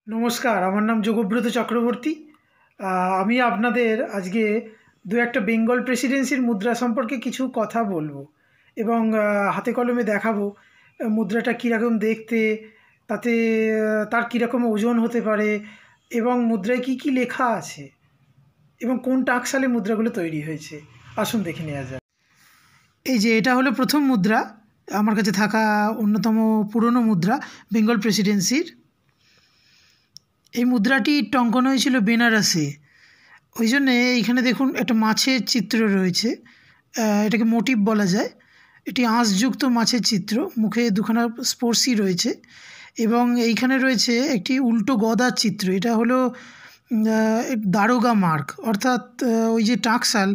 নমস্কার, আমার নাম যোগব্রত চক্রবর্তী। আমি আপনাদের আজকে দু একটা বেঙ্গল প্রেসিডেন্সির মুদ্রা সম্পর্কে কিছু কথা বলবো এবং হাতে কলমে দেখাবো মুদ্রাটা কীরকম দেখতে, তাতে তার কীরকম ওজন হতে পারে এবং মুদ্রায় কী কী লেখা আছে এবং কোন টাকসালে মুদ্রাগুলো তৈরি হয়েছে। আসুন দেখে নেওয়া যাক। এই যে এটা হলো প্রথম মুদ্রা, আমার কাছে থাকা অন্যতম পুরনো মুদ্রা বেঙ্গল প্রেসিডেন্সির। এই মুদ্রাটি টঙ্কন হয়েছিল বেনারসে, ওই জন্যে এইখানে দেখুন একটা মাছের চিত্র রয়েছে। এটাকে মোটিভ বলা যায়। এটি আঁশযুক্ত মাছের চিত্র, মুখে দুখানা স্পর্শী রয়েছে এবং এইখানে রয়েছে একটি উল্টো গদার চিত্র। এটা হলো দারোগা মার্ক, অর্থাৎ ওই যে টাকসাল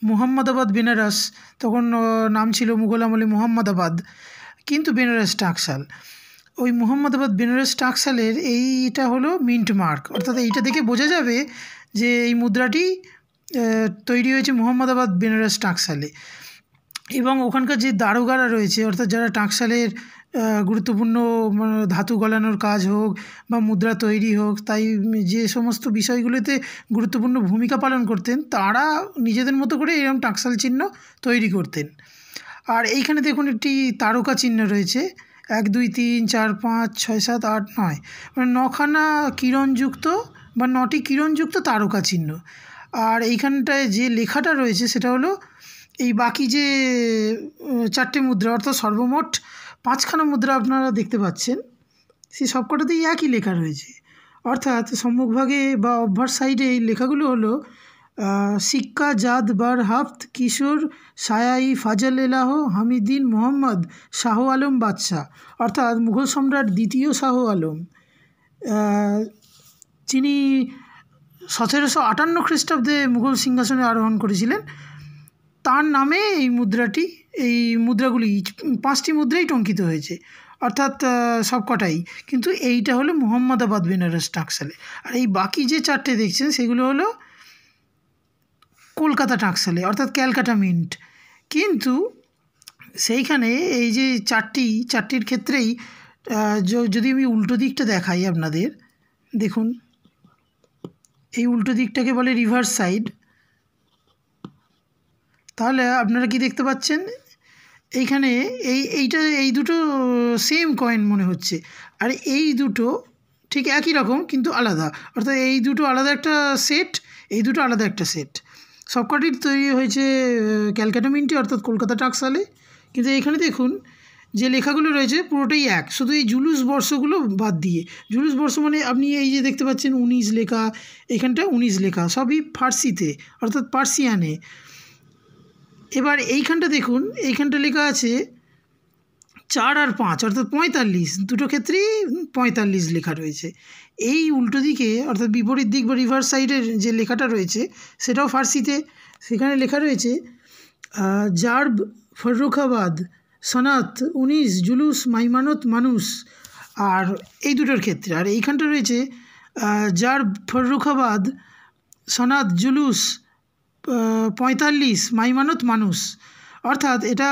মুহাম্মদাবাদ বেনারস, তখন নাম ছিল মুঘল আমলে মুহাম্মদাবাদ, কিন্তু বেনারস টাকসাল। ওই মুহাম্মদাবাদ বেনারস টাকসালের এইটা হলো মিন্ট মার্ক, অর্থাৎ এইটা দেখে বোঝা যাবে যে এই মুদ্রাটি তৈরি হয়েছে মুহাম্মদাবাদ বেনারস টাকসালে। এবং ওখানকার যে দারোগারা রয়েছে, অর্থাৎ যারা টাকসালের গুরুত্বপূর্ণ ধাতু গলানোর কাজ হোক বা মুদ্রা তৈরি হোক, তাই যে সমস্ত বিষয়গুলোতে গুরুত্বপূর্ণ ভূমিকা পালন করতেন, তারা নিজেদের মতো করে এরকম টাকসাল চিহ্ন তৈরি করতেন। আর এইখানে দেখুন একটি তারকা চিহ্ন রয়েছে, 1 2 3 4 5 6 7 8 9, মানে 9খানা কিরণযুক্ত বা 9টি কিরণযুক্ত তারকা চিহ্ন। আর এইখানটায় যে লেখাটা রয়েছে সেটা হলো এই বাকি যে 4টে মুদ্রা, অর্থাৎ সর্বমোট 5খানা মুদ্রা আপনারা দেখতে পাচ্ছেন, সেই সবকটাতেই একই লেখা রয়েছে। অর্থাৎ সম্মুখভাগে বা অভ্যাস সাইডে এই লেখাগুলো হলো সিক্কা জাদ বার হাফত কিশোর সায়াই ফাজল এলাহ হামিদিন মোহাম্মদ শাহ আলম বাদশাহ, অর্থাৎ মুঘল সম্রাট দ্বিতীয় শাহ আলম, যিনি 1758 খ্রিস্টাব্দে মুঘল সিংহাসনে আরোহণ করেছিলেন, তার নামে এই মুদ্রাগুলি 5টি মুদ্রাই টঙ্কিত হয়েছে, অর্থাৎ সবকটাই। কিন্তু এইটা হলো মুহাম্মদাবাদ বেনারস টাকসালে। আর এই বাকি যে 4টে দেখছেন সেগুলো হলো কলকাতা টাকসালে, অর্থাৎ ক্যালকাটা মিন্ট। কিন্তু সেইখানে এই যে চারটির ক্ষেত্রেই যদি আমি উল্টো দিকটা দেখাই আপনাদের, দেখুন এই উল্টো দিকটাকে বলে রিভার্স সাইড। তাহলে আপনারা কি দেখতে পাচ্ছেন, এইখানে এই দুটো সেম কয়েন মনে হচ্ছে, আর এই দুটো ঠিক একই রকম কিন্তু আলাদা, অর্থাৎ এই দুটো আলাদা একটা সেট, এই দুটো আলাদা একটা সেট। সবকটির তৈরি হয়েছে ক্যালকাটা মিন্টে, অর্থাৎ কলকাতা টাকসালে। কিন্তু এখানে দেখুন যে লেখাগুলো রয়েছে পুরোটাই এক, শুধু এই জুলুস বর্ষগুলো বাদ দিয়ে। জুলুস বর্ষ মানে আপনি এই যে দেখতে পাচ্ছেন 19 লেখা, এখানটা 19 লেখা, সবই ফার্সিতে, অর্থাৎ পার্সিয়ানে। এবার এইখানটা দেখুন, এইখানটা লেখা আছে 4 আর 5, অর্থাৎ 45, দুটো ক্ষেত্রেই 45 লেখা রয়েছে। এই উল্টো দিকে, অর্থাৎ বিপরীত দিক বা রিভার্স সাইডের যে লেখাটা রয়েছে সেটাও ফার্সিতে। সেখানে লেখা রয়েছে জার্ব ফররুখাবাদ সনাত 19 জুলুস মাইমানত মানুষ, আর এই দুটোর ক্ষেত্রে। আর এইখানটা রয়েছে জার্ব ফররুখাবাদ সনাত জুলুস 45 মাইমানত মানুষ, অর্থাৎ এটা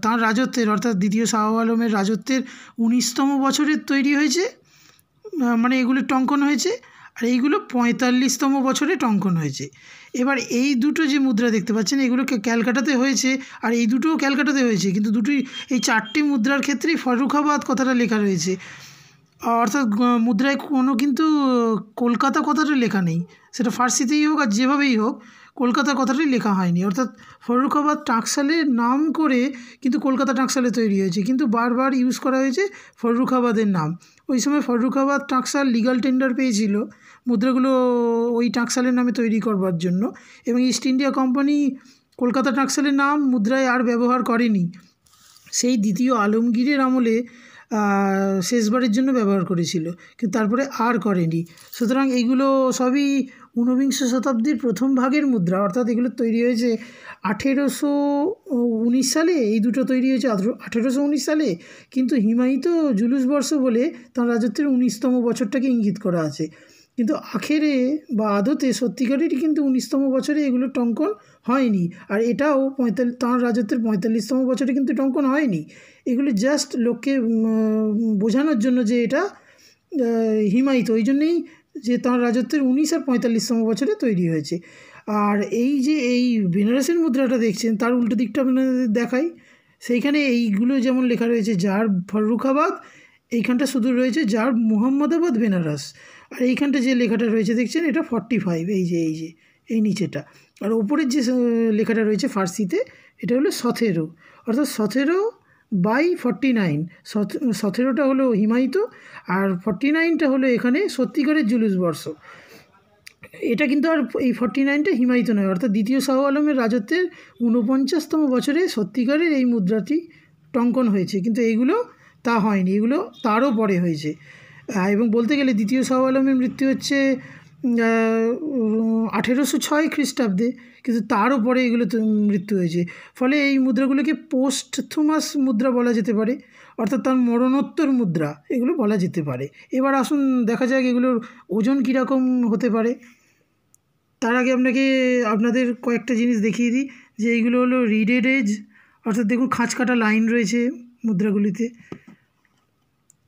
তাঁর রাজত্বের, অর্থাৎ দ্বিতীয় শাহ আলমের রাজত্বের 19তম বছরের তৈরি হয়েছে, মানে এগুলো টঙ্কন হয়েছে। আর এইগুলো 45তম বছরে টঙ্কন হয়েছে। এবার এই দুটো যে মুদ্রা দেখতে পাচ্ছেন এগুলো ক্যালকাটাতে হয়েছে, আর এই দুটোও ক্যালকাটাতে হয়েছে, কিন্তু এই 4টি মুদ্রার ক্ষেত্রেই ফররুখাবাদ কথাটা লেখা রয়েছে, অর্থাৎ মুদ্রায় কোনো কিন্তু কলকাতা কথাটা লেখা নেই। সেটা ফার্সিতেই হোক আর যেভাবেই হোক, কলকাতা কথাটাই লেখা হয়নি। অর্থাৎ ফররুখাবাদ টাকসালের নাম করে কিন্তু কলকাতা টাকসালে তৈরি হয়েছে, কিন্তু বারবার ইউজ করা হয়েছে ফররুখাবাদের নাম। ওই সময় ফররুখাবাদ টাকসাল লিগ্যাল টেন্ডার পেয়েছিল মুদ্রাগুলো ওই টাকসালের নামে তৈরি করবার জন্য, এবং ইস্ট ইন্ডিয়া কোম্পানি কলকাতা টাকসালের নাম মুদ্রায় আর ব্যবহার করেনি। সেই দ্বিতীয় আলমগীরের আমলে শেষবারের জন্য ব্যবহার করেছিল, কিন্তু তারপরে আর করেনি। সুতরাং এইগুলো সবই ঊনবিংশ শতাব্দীর প্রথম ভাগের মুদ্রা, অর্থাৎ এগুলো তৈরি হয়েছে 1819 সালে। এই দুটো তৈরি হয়েছে 1819 সালে, কিন্তু হিমায়িত জুলুস বর্ষ বলে তাঁর রাজত্বের 19তম বছরটাকে ইঙ্গিত করা আছে। কিন্তু আখেরে বা আদতে সত্যিকারেরই কিন্তু 19তম বছরে এগুলো টঙ্কন হয়নি। আর এটাও তাঁর রাজত্বের 45তম বছরে কিন্তু টঙ্কন হয়নি। এগুলো জাস্ট লোককে বোঝানোর জন্য যে এটা হিমায়িত, ওই জন্যেই যে তাঁর রাজত্বের 19 আর 45তম বছরে তৈরি হয়েছে। আর এই যে এই বেনারসের মুদ্রাটা দেখছেন তার উল্টো দিকটা আপনাদের দেখাই, সেইখানে এইগুলো যেমন লেখা রয়েছে জার ফররুখাবাদ, এইখানটা শুধু রয়েছে জার মুহাম্মদাবাদ বেনারস। আর এইখানটা যে লেখাটা রয়েছে দেখছেন এটা 45, এই নিচেটা। আর ওপরের যে লেখাটা রয়েছে ফার্সিতে এটা হলো 17, অর্থাৎ 17/49। 17টা হলো হিমায়িত আর 49টা হলো এখানে সত্যিকারের জুলুস বর্ষ। এটা কিন্তু আর এই 49টা হিমায়িত নয়, অর্থাৎ দ্বিতীয় শাহ আলমের রাজত্বের 49তম বছরে সত্যিকারের এই মুদ্রাটি টঙ্কন হয়েছে, কিন্তু এইগুলো তা হয়নি, এগুলো তারও পরে হয়েছে। এবং বলতে গেলে দ্বিতীয় শাহ আলমের মৃত্যু হচ্ছে 1806 খ্রিস্টাব্দে, কিন্তু তারও পরে এগুলো মৃত্যু হয়েছে। ফলে এই মুদ্রাগুলোকে পোস্টথুমাস মুদ্রা বলা যেতে পারে, অর্থাৎ তার মরণোত্তর মুদ্রা এগুলো বলা যেতে পারে। এবার আসুন দেখা যাক এগুলোর ওজন কীরকম হতে পারে। তার আগে আপনাদের কয়েকটা জিনিস দেখিয়ে দিই, যে এইগুলো হলো রিডেড এজ, অর্থাৎ দেখুন খাঁজ কাটা লাইন রয়েছে মুদ্রাগুলিতে।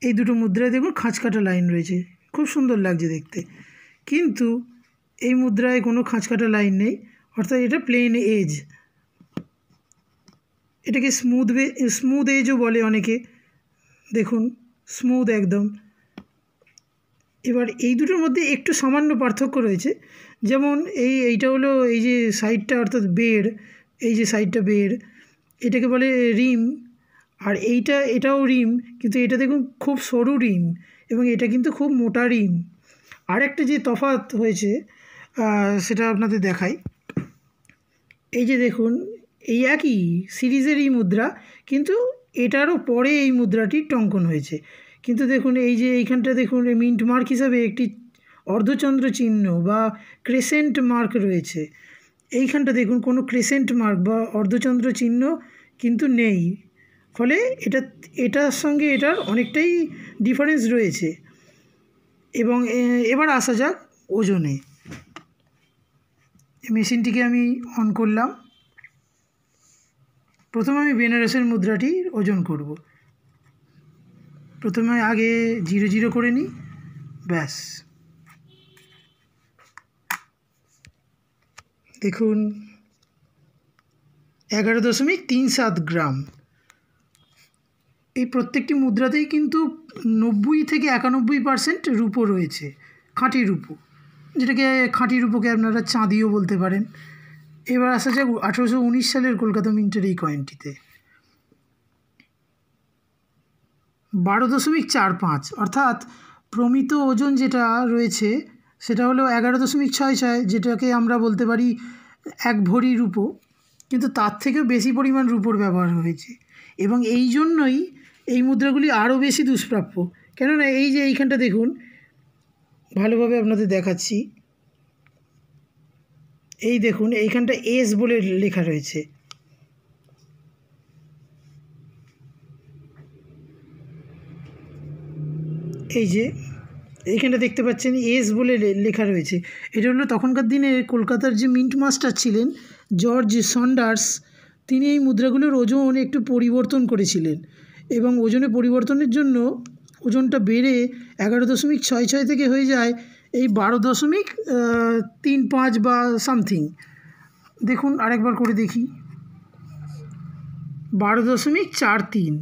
এই দুটো মুদ্রায় দেখুন খাঁজ কাটা লাইন রয়েছে, খুব সুন্দর লাগছে দেখতে। কিন্তু এই মুদ্রায় কোনো খাঁজ কাটা লাইন নেই, অর্থাৎ এটা প্লেন এজ। এটাকে স্মুথ এজও বলে অনেকে, দেখুন স্মুথ একদম। এবার এই দুটোর মধ্যে একটু সামান্য পার্থক্য রয়েছে, যেমন এইটা হলো এই যে সাইডটা অর্থাৎ বেড়, এই যে সাইডটা বেড় এটাকে বলে রিম, আর এটাও রিম, কিন্তু এটা দেখুন খুব সরু রিম এবং এটা কিন্তু খুব মোটা রিম। আর একটা যে তফাৎ হয়েছে সেটা আপনাদের দেখাই। এই যে দেখুন এই একই সিরিজের এই মুদ্রা, কিন্তু এটারও পরে এই মুদ্রাটি টঙ্কন হয়েছে। কিন্তু দেখুন এই যে এইখানটা দেখুন মিন্ট মার্ক হিসাবে একটি অর্ধচন্দ্র চিহ্ন বা ক্রেসেন্ট মার্ক রয়েছে। এইখানটা দেখুন কোনো ক্রেসেন্ট মার্ক বা অর্ধচন্দ্র চিহ্ন কিন্তু নেই, ফলে এটার সঙ্গে এটার অনেকটাই ডিফারেন্স রয়েছে। এবং এবার আসা যাক ওজনে। মেশিনটিকে আমি অন করলাম। প্রথমে আমি বেনারসের মুদ্রাটির ওজন করব। প্রথমে আগে 0 করে নিই, ব্যাস। দেখুন 11.37 গ্রাম। এই প্রত্যেকটি মুদ্রাতেই কিন্তু 90 থেকে 91% রূপো রয়েছে, খাঁটি রূপো, যেটাকে খাঁটি রূপোকে আপনারা চাঁদিও বলতে পারেন। এবার আসা যাক 1819 সালের কলকাতা মিন্টের এই কয়েনটিতে। 12.45, অর্থাৎ প্রমিত ওজন যেটা রয়েছে সেটা হলো 11.66, যেটাকে আমরা বলতে পারি 1 ভরি রূপো, কিন্তু তার থেকেও বেশি পরিমাণ রূপোর ব্যবহার হয়েছে। এবং এই জন্যই এই মুদ্রাগুলি আরও বেশি দুষ্প্রাপ্য, কেননা এই যে এইখানটা দেখুন, ভালোভাবে আপনাদের দেখাচ্ছি, এই দেখুন এইখানটা এস বলে লেখা রয়েছে। এই যে এইখানটা দেখতে পাচ্ছেন এস বলে লেখা রয়েছে। এটা হলো তখনকার দিনে কলকাতার যে মিন্ট মাস্টার ছিলেন জর্জ সন্ডার্স, তিনি এই মুদ্রাগুলোর ওজন একটু পরিবর্তন করেছিলেন এবং ওজনে পরিবর্তনের জন্য ওজনটা বেড়ে 11.66 থেকে হয়ে যায় এই 12.35 বা সামথিং। দেখুন আরেকবার করে দেখি, 12.43।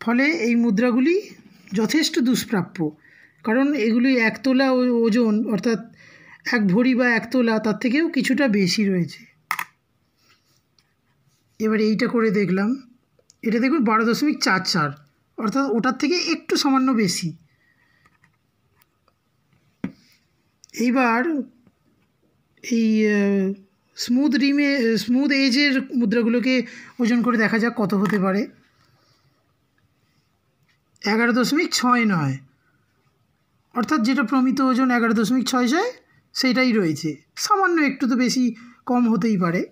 ফলে এই মুদ্রাগুলি যথেষ্ট দুষ্প্রাপ্য, কারণ এগুলি 1 তোলা ওজন, অর্থাৎ 1 ভরি বা 1 তোলা, তার থেকেও কিছুটা বেশি রয়েছে। এবার এইটা করে দেখলাম, এটা দেখুন 12.44, অর্থাৎ ওটার থেকে একটু সামান্য বেশি। এইবার এই স্মুথ এজের মুদ্রাগুলোকে ওজন করে দেখা যাক কত হতে পারে। 11.69, অর্থাৎ যেটা প্রমিত ওজন 11.66 সেটাই রয়েছে, সামান্য একটু তো বেশি কম হতেই পারে।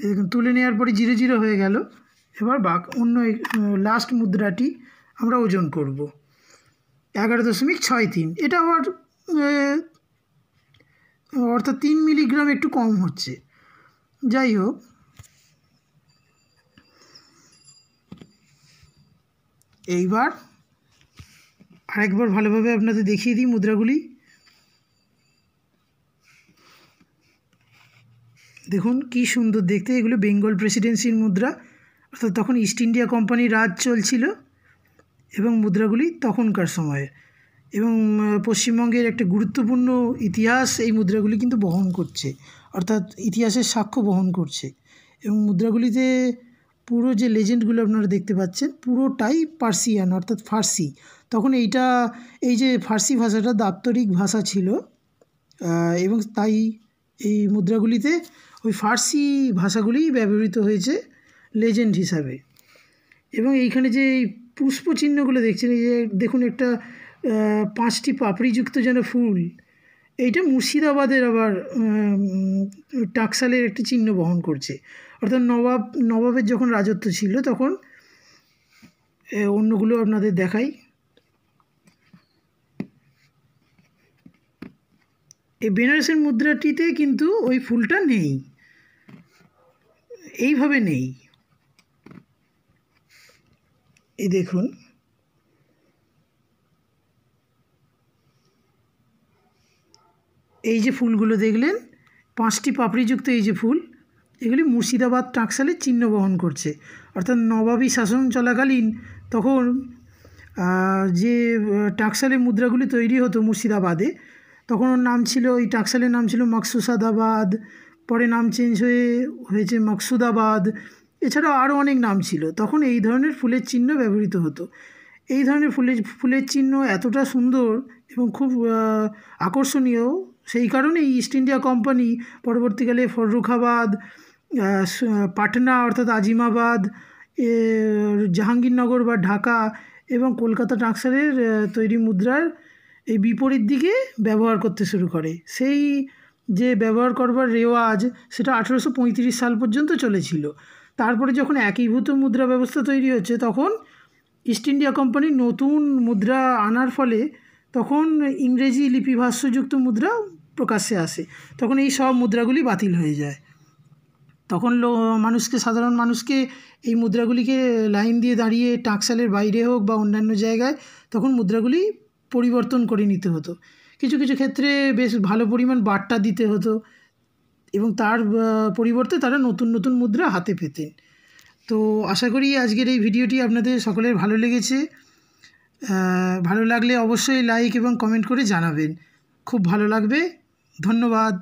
দেখুন তুলে নেওয়ার পরে 0 হয়ে গেল। এবার অন্য লাস্ট মুদ্রাটি আমরা ওজন করব। 11.63, এটা আবার অর্থাৎ 3 মিলিগ্রাম একটু কম হচ্ছে। যাই হোক, এইবার আরেকবার ভালোভাবে আপনাদের দেখিয়ে দিই মুদ্রাগুলি। দেখুন কি সুন্দর দেখতে, এগুলো বেঙ্গল প্রেসিডেন্সির মুদ্রা, অর্থাৎ তখন ইস্ট ইন্ডিয়া কোম্পানির রাজ চলছিল এবং মুদ্রাগুলি তখনকার সময়ে, এবং পশ্চিমবঙ্গের একটা গুরুত্বপূর্ণ ইতিহাস এই মুদ্রাগুলি কিন্তু বহন করছে, অর্থাৎ ইতিহাসের সাক্ষ্য বহন করছে। এবং মুদ্রাগুলিতে পুরো যে লেজেন্ডগুলো আপনারা দেখতে পাচ্ছেন পুরোটাই পার্সিয়ান, অর্থাৎ ফার্সি। তখন এই যে ফার্সি ভাষাটা দাপ্তরিক ভাষা ছিল, এবং তাই এই মুদ্রাগুলিতে ওই ফার্সি ভাষাগুলিই ব্যবহৃত হয়েছে লেজেন্ড হিসাবে। এবং এইখানে যে পুষ্প চিহ্নগুলো দেখছেন, এই যে দেখুন একটা 5টি পাপড়িযুক্ত যেন ফুল, এইটা মুর্শিদাবাদের আবার টাকসালের একটি চিহ্ন বহন করছে, অর্থাৎ নবাবের যখন রাজত্ব ছিল তখন। অন্যগুলো আপনাদের দেখাই। এই বেনারসের মুদ্রাটিতে কিন্তু ওই ফুলটা নেই, এইভাবে নেই। এই দেখুন, এই যে ফুলগুলো দেখলেন 5টি পাপড়িযুক্ত এই যে ফুল, এগুলি মুর্শিদাবাদ টাকসালের চিহ্ন বহন করছে। অর্থাৎ নবাবী শাসন চলাকালীন তখন যে টাকসালের মুদ্রাগুলি তৈরি হতো মুর্শিদাবাদে, তখন ওর নাম ছিল, ওই টাকসালের নাম ছিল মকসুসাদাবাদ, পরে নাম চেঞ্জ হয়েছে মকসুদাবাদ, এছাড়াও আরও অনেক নাম ছিল। তখন এই ধরনের ফুলের চিহ্ন ব্যবহৃত হতো। এই ধরনের ফুলের চিহ্ন এতটা সুন্দর এবং খুব আকর্ষণীয়, সেই কারণেই ইস্ট ইন্ডিয়া কোম্পানি পরবর্তীকালে ফররুখাবাদ, পাটনা অর্থাৎ আজিমাবাদ, জাহাঙ্গীরনগর বা ঢাকা এবং কলকাতা টাকসালের তৈরি মুদ্রার এই বিপরীত দিকে ব্যবহার করতে শুরু করে। সেই যে ব্যবহার করবার রেওয়াজ সেটা 1835 সাল পর্যন্ত চলেছিল। তারপরে যখন একীভূত মুদ্রা ব্যবস্থা তৈরি হচ্ছে, তখন ইস্ট ইন্ডিয়া কোম্পানি নতুন মুদ্রা আনার ফলে তখন ইংরেজি লিপিভাষ্যযুক্ত মুদ্রা প্রকাশ্যে আসে। তখন এই সব মুদ্রাগুলি বাতিল হয়ে যায়। তখন সাধারণ মানুষকে এই মুদ্রাগুলিকে লাইন দিয়ে দাঁড়িয়ে টাকসালের বাইরে হোক বা অন্যান্য জায়গায় তখন মুদ্রাগুলি পরিবর্তন করে নিতে হতো। কিছু কিছু ক্ষেত্রে বেশ ভালো পরিমাণ বার্তা দিতে হতো এবং তার পরিবর্তে তারা নতুন নতুন মুদ্রা হাতে পেতেন। তো আশা করি আজকের এই ভিডিওটি আপনাদের সকলের ভালো লেগেছে। ভালো লাগলে অবশ্যই লাইক এবং কমেন্ট করে জানাবেন, খুব ভালো লাগবে। ধন্যবাদ।